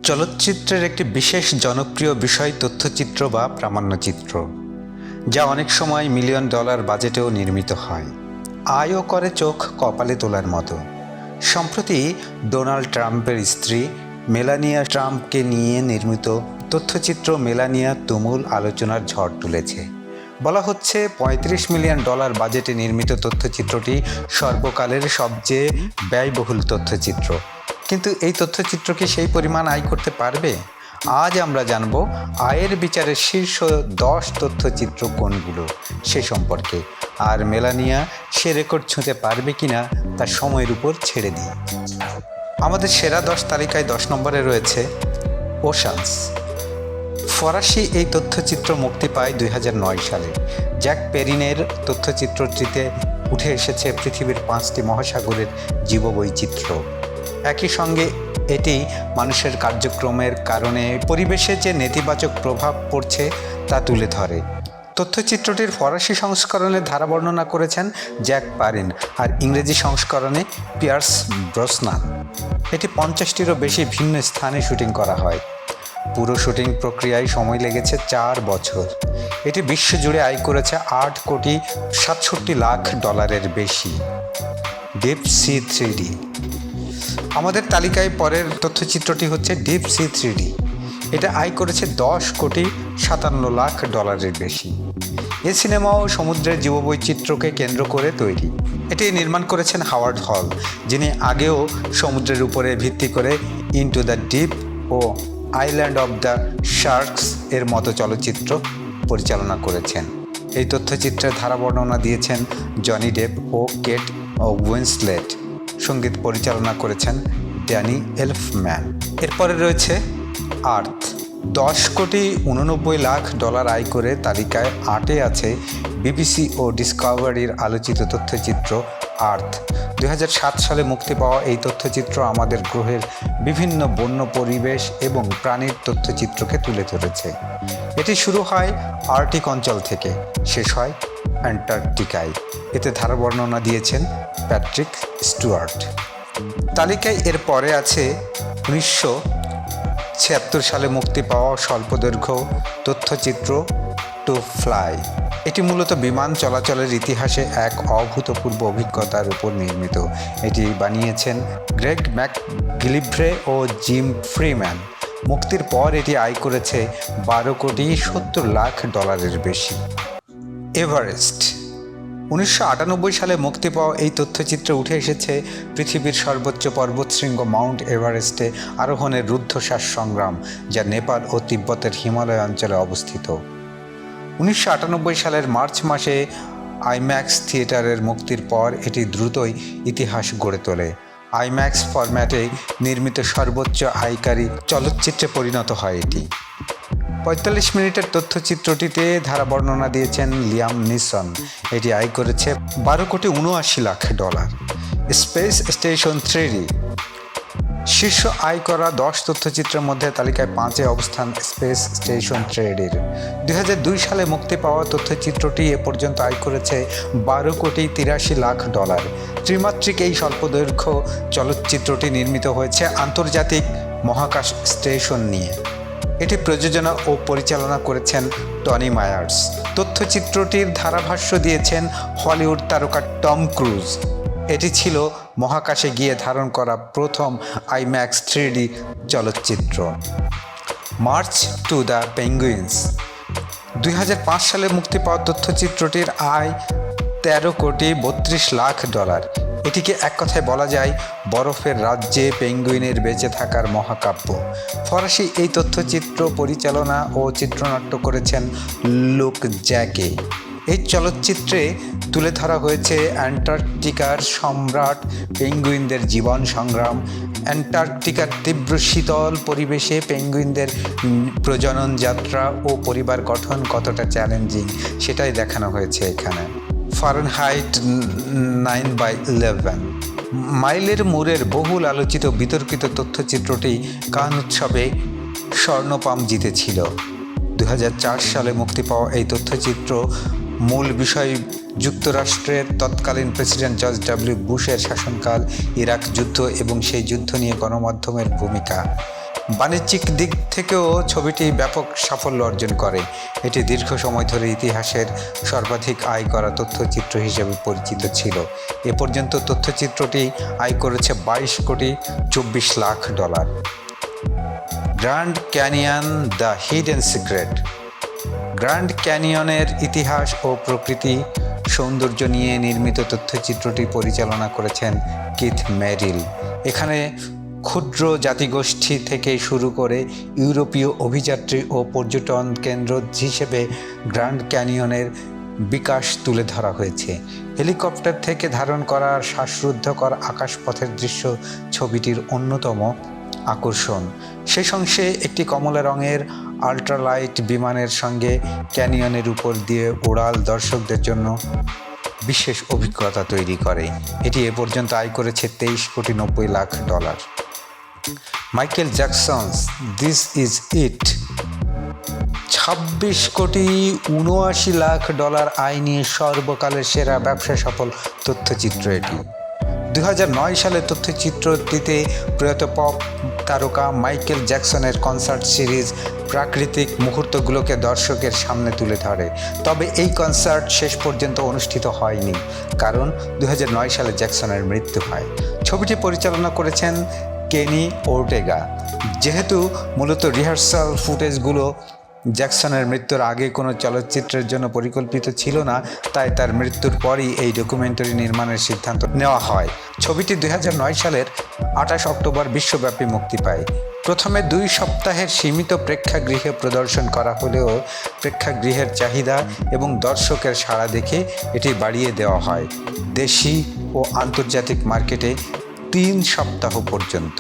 চলচ্চিত্রের একটি বিশেষ জনপ্রিয় বিষয় তথ্যচিত্র বা প্রামাণ্যচিত্র, যা অনেক সময় মিলিয়ন ডলার বাজেটেও নির্মিত হয়। আয়ও করে চোখ কপালে তোলার মতো। সম্প্রতি ডোনাল্ড ট্রাম্পের স্ত্রী মেলানিয়া ট্রাম্পকে নিয়ে নির্মিত তথ্যচিত্র মেলানিয়া তুমুল আলোচনার ঝড় তুলেছে। বলা হচ্ছে ৩৫ মিলিয়ন ডলার বাজেটে নির্মিত তথ্যচিত্রটি সর্বকালের সবচেয়ে ব্যয়বহুল তথ্যচিত্র। কিন্তু এই তথ্যচিত্র কি সেই পরিমাণ আয় করতে পারবে? আজ আমরা জানব আয়ের বিচারের শীর্ষ 10 তথ্যচিত্র কোনগুলো সে সম্পর্কে। আর মেলানিয়া সে রেকর্ড ছুঁতে পারবে কিনা তা সময়ের উপর ছেড়ে দিই। আমাদের সেরা 10 তালিকায় 10 নম্বরে রয়েছে ওশানস। ফরাসি এই তথ্যচিত্র মুক্তি পায় 2009 সালে। জ্যাক পেরিনের তথ্যচিত্রটিতে উঠে এসেছে পৃথিবীর 5টি মহাসাগরের জীববৈচিত্র্য। একই সঙ্গে এটি মানুষের কার্যক্রমের কারণে পরিবেশে যে নেতিবাচক প্রভাব পড়ছে তা তুলে ধরে। তথ্যচিত্রটির ফরাসি সংস্করণে ধারা বর্ণনা করেছেন জ্যাক পারিন আর ইংরেজি সংস্করণে পিয়ার্স ব্রসনান। এটি 50টিরও বেশি ভিন্ন স্থানে শুটিং করা হয়। পুরো শুটিং প্রক্রিয়ায় সময় লেগেছে 4 বছর। এটি বিশ্বজুড়ে আয় করেছে 8,67,00,000 বেশি। Deep sea 3D। আমাদের তালিকায় পরের তথ্যচিত্রটি হচ্ছে ডিপ সি 3D। এটা আয় করেছে 10,57,00,000 বেশি। এ সিনেমাও সমুদ্রের জীববৈচিত্র্যকে কেন্দ্র করে তৈরি। এটি নির্মাণ করেছেন হাওয়ার্ড হল, যিনি আগেও সমুদ্রের উপরে ভিত্তি করে ইনটু দ্য ডিপ ও আইল্যান্ড অব দ্য শার্কস এর মতো চলচ্চিত্র পরিচালনা করেছেন। এই তথ্যচিত্রের ধারা বর্ণনা দিয়েছেন জনি ডেপ ও কেট উইন্সলেট। সঙ্গীত পরিচালনা করেছেন ড্যানি এলফম্যান। এরপরে রয়েছে আর্থ। 10,89,00,000 আয় করে তালিকায় 8-এ আছে বিবিসি ও ডিসকভারির আলোচিত তথ্যচিত্র আর্থ। 2007 সালে মুক্তি পাওয়া এই তথ্যচিত্র আমাদের গ্রহের বিভিন্ন বন্য পরিবেশ এবং প্রাণীর তথ্যচিত্রকে তুলে ধরেছে। এটি শুরু হয় আর্কটিক অঞ্চল থেকে, শেষ হয় অ্যান্টার্কটিকায়। এতে ধারা বর্ণনা দিয়েছেন প্যাট্রিক স্টুয়ার্ট। তালিকায় এর পরে আছে 1976 সালে মুক্তি পাওয়া স্বল্পদৈর্ঘ্য তথ্যচিত্র টু ফ্লাই। এটি মূলত বিমান চলাচলের ইতিহাসে এক অভূতপূর্ব অভিজ্ঞতার উপর নির্মিত। এটি বানিয়েছেন গ্রেগ ম্যাকগিলিভ্রে ও জিম ফ্রিম্যান। মুক্তির পর এটি আয় করেছে 12,70,00,000 বেশি। এভারেস্ট। 1998 সালে মুক্তি পাওয়া এই তথ্যচিত্রে উঠে এসেছে পৃথিবীর সর্বোচ্চ পর্বতশৃঙ্গ মাউন্ট এভারেস্টে আরোহণের রুদ্ধশ্বাস সংগ্রাম, যা নেপাল ও তিব্বতের হিমালয় অঞ্চলে অবস্থিত। 1998 সালের মার্চ মাসে আইম্যাক্স থিয়েটারের মুক্তির পর এটি দ্রুতই ইতিহাস গড়ে তোলে। আইম্যাক্স ফরম্যাটে নির্মিত সর্বোচ্চ আয়কারী চলচ্চিত্রে পরিণত হয় এটি। 45 মিনিটের তথ্যচিত্রটিতে ধারা বর্ণনা দিয়েছেন লিয়াম নিসন। এটি আয় করেছে $12,79,00,000। Space station 3D। শীর্ষ আয় করা 10 তথ্যচিত্রের মধ্যে তালিকায় 5-এ অবস্থান স্পেস স্টেশন 3Dর। 2002 সালে মুক্তি পাওয়া তথ্যচিত্রটি এ পর্যন্ত আয় করেছে $12,83,00,000। ত্রিমাত্রিক এই স্বল্পদৈর্ঘ্য চলচ্চিত্রটি নির্মিত হয়েছে আন্তর্জাতিক মহাকাশ স্টেশন নিয়ে। এটি প্রযোজনা ও পরিচালনা করেছেন টনি মায়ার্স। তথ্যচিত্রটির ধারাভাষ্য দিয়েছেন হলিউড তারকা টম ক্রুজ। এটি ছিল মহাকাশে গিয়ে ধারণ করা প্রথম আইম্যাক্স 3D চলচ্চিত্র। March to the penguins. 2005 সালে মুক্তি পাওয়া তথ্যচিত্রটির আয় $13,32,00,000। এটিকে এক কথায় বলা যায় বরফের রাজ্যে পেঙ্গুইনের বেঁচে থাকার মহাকাব্য। ফরাসি এই তথ্যচিত্র পরিচালনা ও চিত্রনাট্য করেছেন লুক জ্যাকে। এই চলচ্চিত্রে তুলে ধরা হয়েছে অ্যান্টার্কটিকার সম্রাট পেঙ্গুইনদের জীবন সংগ্রাম। অ্যান্টার্কটিকার তীব্র শীতল পরিবেশে পেঙ্গুইনদের প্রজনন যাত্রা ও পরিবার গঠন কতটা চ্যালেঞ্জিং সেটাই দেখানো হয়েছে এখানে। ফারেনহাইট 9/11। মাইলের মুরের বহুল আলোচিত বিতর্কিত তথ্যচিত্রটি কান উৎসবে স্বর্ণপাম জিতেছিল। 2004 সালে মুক্তি পাওয়া এই তথ্যচিত্র মূল বিষয় যুক্তরাষ্ট্রের তৎকালীন প্রেসিডেন্ট জর্জ ডব্লিউ বুশের শাসনকাল, ইরাক যুদ্ধ এবং সেই যুদ্ধ নিয়ে গণমাধ্যমের ভূমিকা। বাণিজ্যিক দিক থেকেও ছবিটি ব্যাপক সাফল্য অর্জন করে। এটি দীর্ঘ সময় ধরে ইতিহাসের সর্বাধিক আয় করা তথ্যচিত্র হিসেবে পরিচিত ছিল। এ পর্যন্ত তথ্যচিত্রটি আয় করেছে $22,24,00,000। Grand Canyon the hidden secret. Grand ক্যানিয়নের ইতিহাস ও প্রকৃতি সৌন্দর্য নিয়ে নির্মিত তথ্যচিত্রটি পরিচালনা করেছেন কিথ মেরিল। এখানে ক্ষুদ্র জাতিগোষ্ঠী থেকে শুরু করে ইউরোপীয় অভিযাত্রী ও পর্যটন কেন্দ্র হিসেবে গ্র্যান্ড ক্যানিয়নের বিকাশ তুলে ধরা হয়েছে। হেলিকপ্টার থেকে ধারণ করা শ্বাসরুদ্ধকর আকাশপথের দৃশ্য ছবিটির অন্যতম আকর্ষণ। শেষ অংশে একটি কমলা রঙের আল্ট্রালাইট বিমানের সঙ্গে ক্যানিয়নের উপর দিয়ে উড়াল দর্শকদের জন্য বিশেষ অভিজ্ঞতা তৈরি করে। এটি এ পর্যন্ত আয় করেছে $23,90,00,000। Michael Jackson's this is it. $26,79,00,000 আয় নিয়ে সর্বকালের সেরা ব্যবসা সফল তথ্যচিত্র এটি। 2009 সালে তথ্যচিত্রটিতে প্রয়াত পপ তারকা মাইকেল জ্যাকসনের কনসার্ট সিরিজ প্রাকৃতিক মুহূর্তগুলোকে দর্শকের সামনে তুলে ধরে। তবে এই কনসার্ট শেষ পর্যন্ত অনুষ্ঠিত হয়নি, কারণ 2009 সালে জ্যাকসনের মৃত্যু হয়। ছবিটি পরিচালনা করেছেন কেনি ওর্টেগা। যেহেতু মূলত রিহার্সাল ফুটেজগুলো জ্যাকসনের মৃত্যুর আগে কোনো চলচ্চিত্রের জন্য পরিকল্পিত ছিল না, তাই তার মৃত্যুর পরই এই ডকুমেন্টারি নির্মাণের সিদ্ধান্ত নেওয়া হয়। ছবিটি 2009 সালের 28 অক্টোবর বিশ্বব্যাপী মুক্তি পায়। প্রথমে 2 সপ্তাহের সীমিত প্রেক্ষাগৃহে প্রদর্শন করা হলেও প্রেক্ষাগৃহের চাহিদা এবং দর্শকের সাড়া দেখে এটি বাড়িয়ে দেওয়া হয় দেশি ও আন্তর্জাতিক মার্কেটে 3 সপ্তাহ পর্যন্ত।